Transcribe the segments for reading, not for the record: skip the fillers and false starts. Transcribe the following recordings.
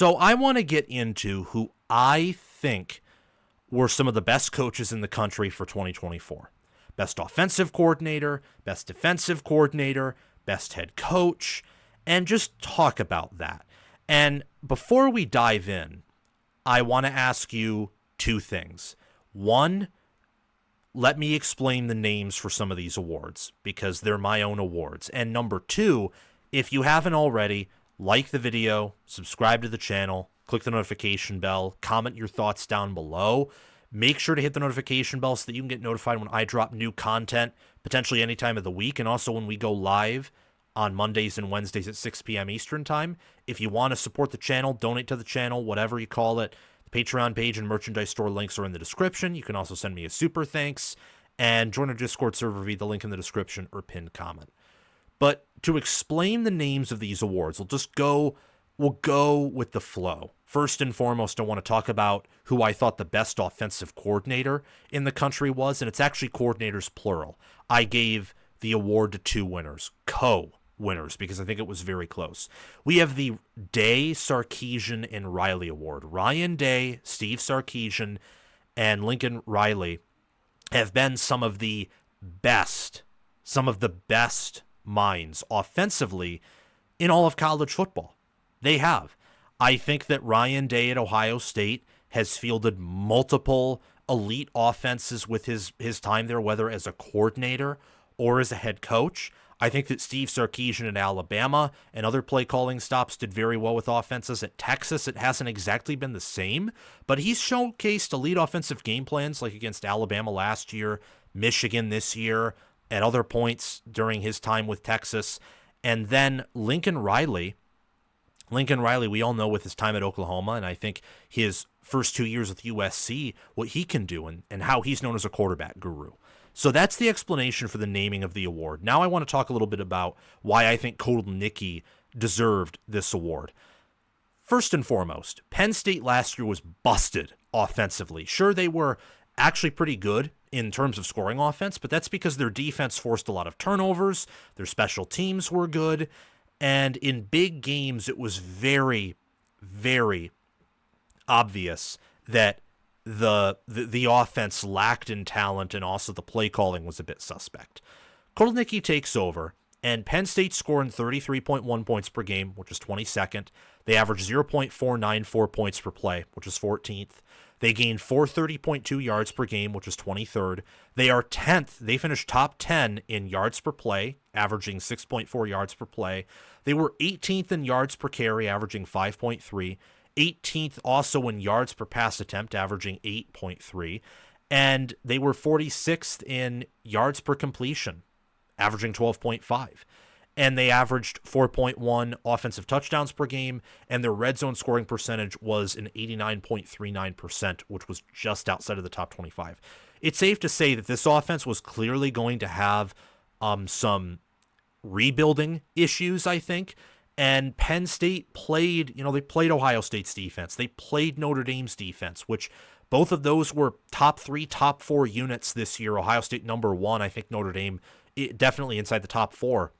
So I want to get into who I think were some of the best coaches in the country for 2024. Best offensive coordinator, best defensive coordinator, best head coach, and just talk about that. And before we dive in, I want to ask you two things. One, let me explain the names for some of these awards because they're my own awards. And number two, if you haven't already, like the video, subscribe to the channel, click the notification bell, comment your thoughts down below. Make sure to hit the notification bell so that you can get notified when I drop new content, potentially any time of the week, and also when we go live on Mondays and Wednesdays at 6 p.m. Eastern Time. If you want to support the channel, donate to the channel, whatever you call it, the Patreon page and merchandise store links are in the description. You can also send me a super thanks and join our Discord server via the link in the description or pinned comment. But to explain the names of these awards, we'll go with the flow. First and foremost, I want to talk about who I thought the best offensive coordinator in the country was, and it's actually coordinators plural. I gave the award to two winners, co-winners, because I think it was very close. We have the Day, Sarkisian, and Riley Award. Ryan Day, Steve Sarkisian, and Lincoln Riley have been some of the best minds offensively in all of college football. They have. I think that Ryan Day at Ohio State has fielded multiple elite offenses with his time there, whether as a coordinator or as a head coach. I think that Steve Sarkisian at Alabama and other play calling stops did very well with offenses. At Texas, it hasn't exactly been the same, but he's showcased elite offensive game plans like against Alabama last year, Michigan this year, at other points during his time with Texas. And then Lincoln Riley, we all know with his time at Oklahoma, and I think his first 2 years with USC, what he can do and how he's known as a quarterback guru. So that's the explanation for the naming of the award. Now I want to talk a little bit about why I think Cignetti deserved this award. First and foremost, Penn State last year was busted offensively. Sure, they were actually pretty good in terms of scoring offense, but that's because their defense forced a lot of turnovers, their special teams were good, and in big games, it was very, very obvious that the offense lacked in talent and also the play calling was a bit suspect. Cignetti takes over, and Penn State scoring 33.1 points per game, which is 22nd. They averaged 0.494 points per play, which is 14th. They gained 430.2 yards per game, which is 23rd. They are 10th. They finished top 10 in yards per play, averaging 6.4 yards per play. They were 18th in yards per carry, averaging 5.3. 18th also in yards per pass attempt, averaging 8.3. And they were 46th in yards per completion, averaging 12.5. And they averaged 4.1 offensive touchdowns per game, and their red zone scoring percentage was an 89.39%, which was just outside of the top 25. It's safe to say that this offense was clearly going to have some rebuilding issues, I think. And Penn State played, they played Ohio State's defense. They played Notre Dame's defense, which both of those were top 3, top 4 units this year. Ohio State number 1, I think Notre Dame definitely inside the top 4.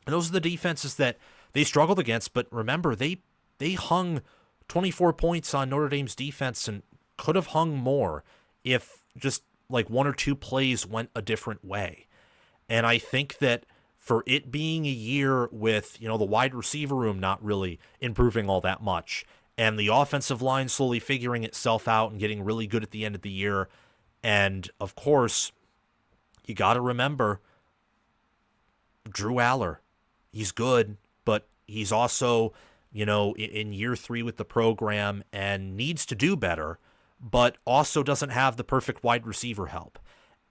And those are the defenses that they struggled against. But remember, they hung 24 points on Notre Dame's defense and could have hung more if just like 1 or 2 plays went a different way. And I think that for it being a year with, the wide receiver room not really improving all that much, and the offensive line slowly figuring itself out and getting really good at the end of the year, and of course, you got to remember Drew Aller. He's good, but he's also, in year 3 with the program and needs to do better, but also doesn't have the perfect wide receiver help.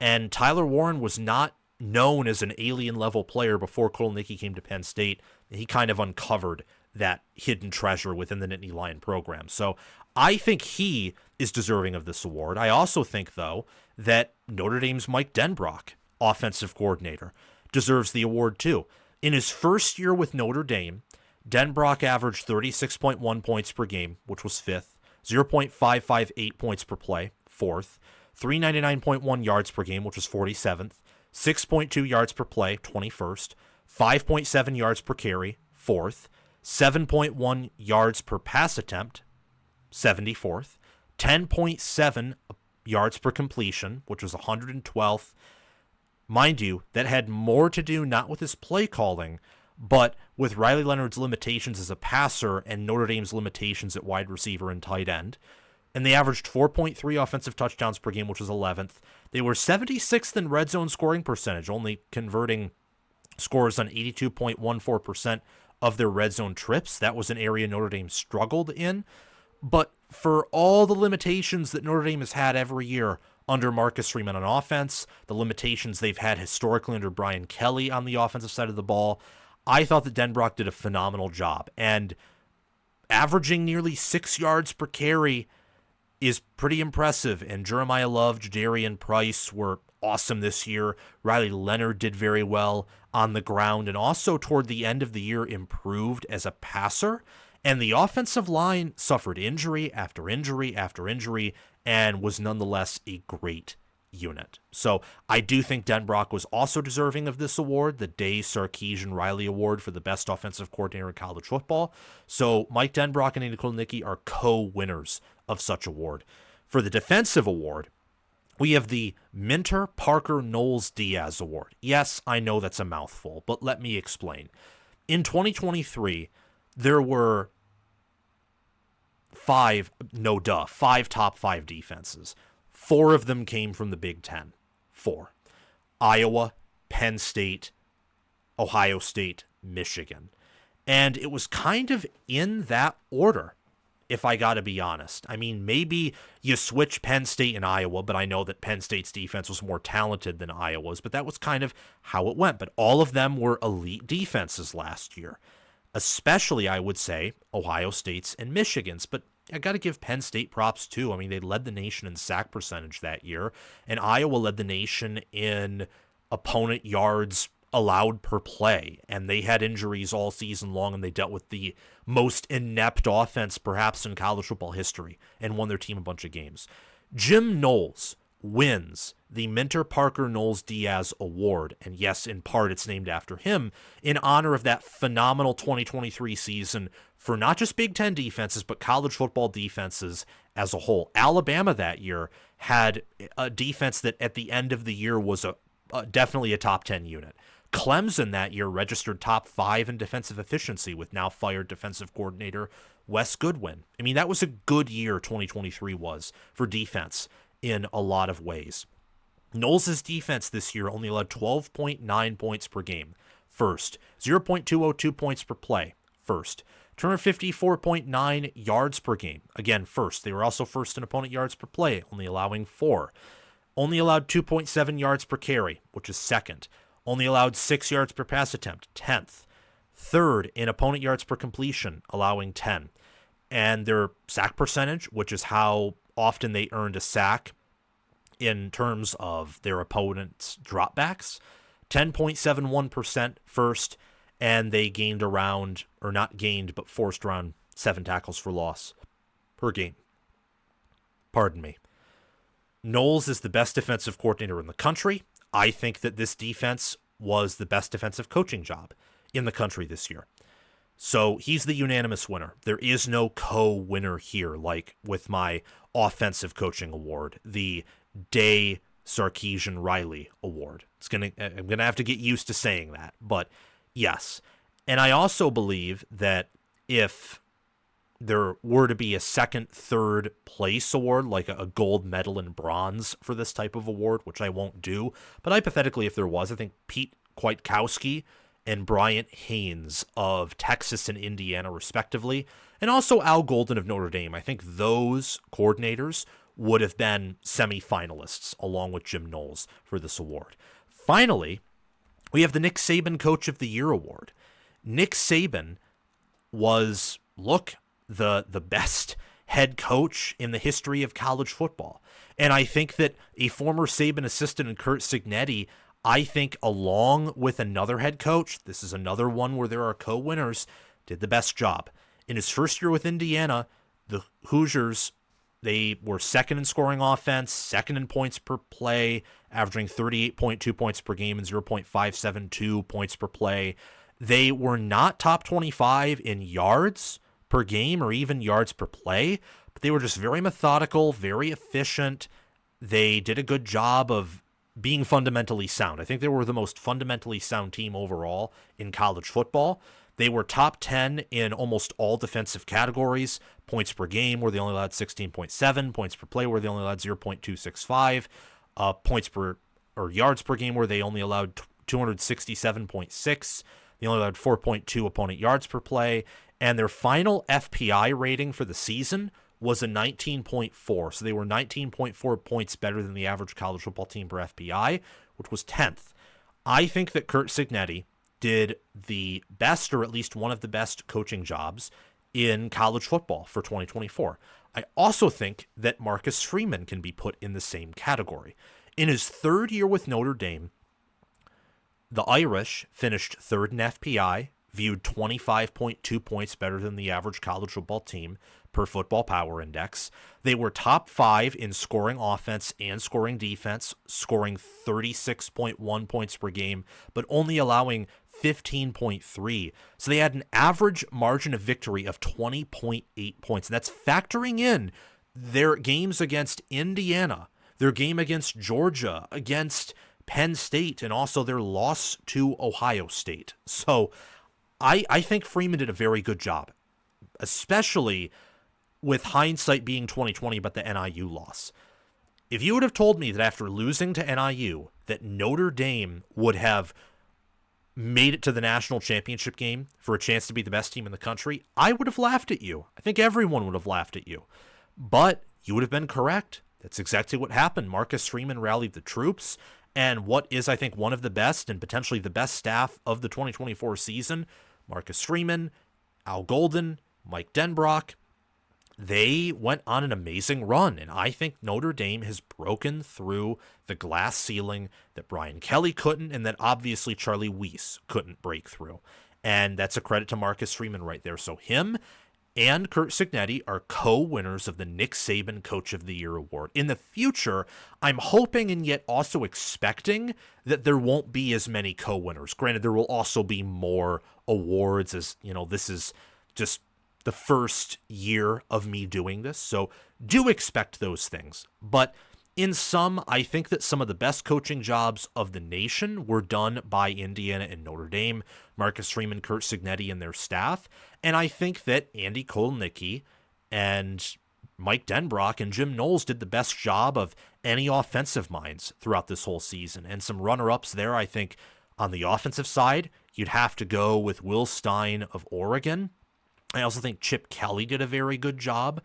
And Tyler Warren was not known as an alien-level player before Cignetti came to Penn State. He kind of uncovered that hidden treasure within the Nittany Lion program. So I think he is deserving of this award. I also think, though, that Notre Dame's Mike Denbrock, offensive coordinator, deserves the award too. In his first year with Notre Dame, Denbrock averaged 36.1 points per game, which was 5th, 0.558 points per play, 4th, 399.1 yards per game, which was 47th, 6.2 yards per play, 21st, 5.7 yards per carry, 4th, 7.1 yards per pass attempt, 74th. 10.7 yards per completion, which was 112th. Mind you, that had more to do not with his play calling, but with Riley Leonard's limitations as a passer and Notre Dame's limitations at wide receiver and tight end. And they averaged 4.3 offensive touchdowns per game, which was 11th. They were 76th in red zone scoring percentage, only converting scores on 82.14% of their red zone trips. That was an area Notre Dame struggled in. But for all the limitations that Notre Dame has had every year under Marcus Freeman on offense, the limitations they've had historically under Brian Kelly on the offensive side of the ball, I thought that Denbrock did a phenomenal job. And averaging nearly 6 yards per carry is pretty impressive. And Jeremiah Love, Jadarian Price were awesome this year. Riley Leonard did very well on the ground and also toward the end of the year improved as a passer. And the offensive line suffered injury after injury after injury and was nonetheless a great unit. So I do think Denbrock was also deserving of this award, the Day Sarkisian-Riley Award for the best offensive coordinator in college football. So Mike Denbrock and Andy Clonicky are co-winners of such award. For the defensive award, we have the Minter Parker Knowles Diaz Award. Yes, I know that's a mouthful, but let me explain. In 2023, there were five top 5 defenses. 4 of them came from the Big Ten. 4. Iowa, Penn State, Ohio State, Michigan. And it was kind of in that order, if I got to be honest. I mean, maybe you switch Penn State and Iowa, but I know that Penn State's defense was more talented than Iowa's, but that was kind of how it went. But all of them were elite defenses last year. Especially, I would say, Ohio State's and Michigan's. But I got to give Penn State props, too. I mean, they led the nation in sack percentage that year, and Iowa led the nation in opponent yards allowed per play, and they had injuries all season long, and they dealt with the most inept offense, perhaps, in college football history, and won their team a bunch of games. Jim Knowles wins the Minter Parker Knowles Diaz Award, and yes, in part it's named after him, in honor of that phenomenal 2023 season for not just Big Ten defenses, but college football defenses as a whole. Alabama that year had a defense that at the end of the year was definitely a top 10 unit. Clemson that year registered top 5 in defensive efficiency with now fired defensive coordinator Wes Goodwin. I mean, that was a good year 2023 was for defense in a lot of ways. Knowles' defense this year only allowed 12.9 points per game, first. 0.202 points per play, first. 254.9 yards per game, again, first. They were also first in opponent yards per play, only allowing 4. Only allowed 2.7 yards per carry, which is second. Only allowed 6 yards per pass attempt, 10th. Third in opponent yards per completion, allowing 10. And their sack percentage, which is how often they earned a sack in terms of their opponent's dropbacks, 10.71% first, and they gained around, or not gained, but forced around 7 tackles for loss per game. Pardon me. Knowles is the best defensive coordinator in the country. I think that this defense was the best defensive coaching job in the country this year. So he's the unanimous winner. There is no co-winner here, like with my offensive coaching award, the Day Sarkisian-Riley Award. I'm gonna have to get used to saying that, but yes. And I also believe that if there were to be a second, third place award, like a gold medal and bronze for this type of award, which I won't do, but hypothetically, if there was, I think Pete Kwiatkowski and Bryant Haynes of Texas and Indiana, respectively, and also Al Golden of Notre Dame, I think those coordinators would have been semifinalists, along with Jim Knowles, for this award. Finally, we have the Nick Saban Coach of the Year Award. Nick Saban was, the best head coach in the history of college football. And I think that a former Saban assistant in Curt Cignetti, I think along with another head coach, this is another one where there are co-winners, did the best job. In his first year with Indiana, the Hoosiers, they were second in scoring offense, second in points per play, averaging 38.2 points per game and 0.572 points per play. They were not top 25 in yards per game or even yards per play, but they were just very methodical, very efficient. They did a good job of being fundamentally sound. I think they were the most fundamentally sound team overall in college football. They were top 10 in almost all defensive categories. Points per game where they only allowed 16.7. Points per play where they only allowed 0.265. Points per or yards per game where they only allowed 267.6. They only allowed 4.2 opponent yards per play. And their final FPI rating for the season was a 19.4. So they were 19.4 points better than the average college football team per FPI, which was 10th. I think that Curt Cignetti did the best, or at least one of the best coaching jobs in college football for 2024. I also think that Marcus Freeman can be put in the same category. In his third year with Notre Dame, the Irish finished third in FPI, viewed 25.2 points better than the average college football team per Football Power Index. They were top 5 in scoring offense and scoring defense, scoring 36.1 points per game, but only allowing 15.3. So they had an average margin of victory of 20.8 points. And that's factoring in their games against Indiana, their game against Georgia, against Penn State, and also their loss to Ohio State. So I think Freeman did a very good job, especially with hindsight being 2020 about the NIU loss. If you would have told me that after losing to NIU that Notre Dame would have made it to the national championship game for a chance to be the best team in the country, I would have laughed at you. I think everyone would have laughed at you. But you would have been correct. That's exactly what happened. Marcus Freeman rallied the troops, and what is, I think, one of the best and potentially the best staff of the 2024 season, Marcus Freeman, Al Golden, Mike Denbrock, they went on an amazing run, and I think Notre Dame has broken through the glass ceiling that Brian Kelly couldn't, and that obviously Charlie Weiss couldn't break through. And that's a credit to Marcus Freeman right there. So him and Curt Cignetti are co-winners of the Nick Saban Coach of the Year award. In the future, I'm hoping and yet also expecting that there won't be as many co-winners. Granted, there will also be more awards, as you know, this is just the first year of me doing this, so do expect those things. But in sum, I think that some of the best coaching jobs of the nation were done by Indiana and Notre Dame, Marcus Freeman, Curt Cignetti, and their staff. And I think that Andy Kotelnicki and Mike Denbrock and Jim Knowles did the best job of any offensive minds throughout this whole season. And some runner-ups there, I think, on the offensive side, you'd have to go with Will Stein of Oregon. I also think Chip Kelly did a very good job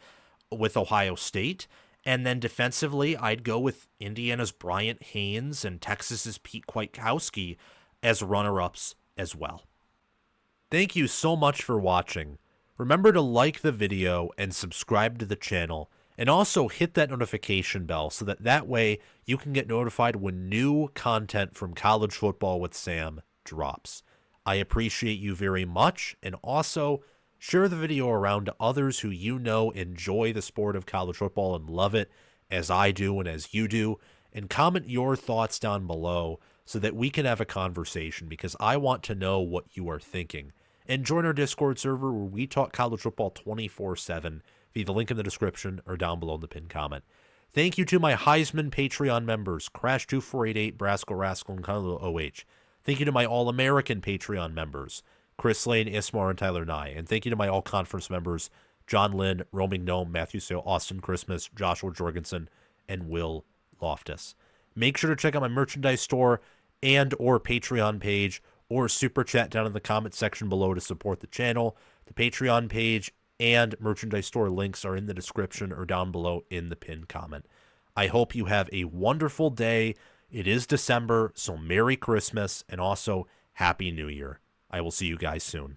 with Ohio State. And then defensively, I'd go with Indiana's Bryant Haynes and Texas's Pete Kwiatkowski as runner-ups as well. Thank you so much for watching. Remember to like the video and subscribe to the channel, and also hit that notification bell so that way you can get notified when new content from College Football with Sam drops. I appreciate you very much, and also share the video around to others who you know enjoy the sport of college football and love it as I do and as you do, and comment your thoughts down below so that we can have a conversation, because I want to know what you are thinking. And join our Discord server where we talk college football 24/7 via the link in the description or down below in the pinned comment. Thank you to my Heisman Patreon members, Crash2488, Brasco Rascal, and Carlo OH. Thank you to my All-American Patreon members, Chris Lane, Ismar, and Tyler Nye. And thank you to my all-conference members, John Lynn, Roaming Gnome, Matthew Sale, Austin Christmas, Joshua Jorgensen, and Will Loftus. Make sure to check out my merchandise store and or Patreon page, or super chat down in the comment section below to support the channel. The Patreon page and merchandise store links are in the description or down below in the pinned comment. I hope you have a wonderful day. It is December, so Merry Christmas and also Happy New Year. I will see you guys soon.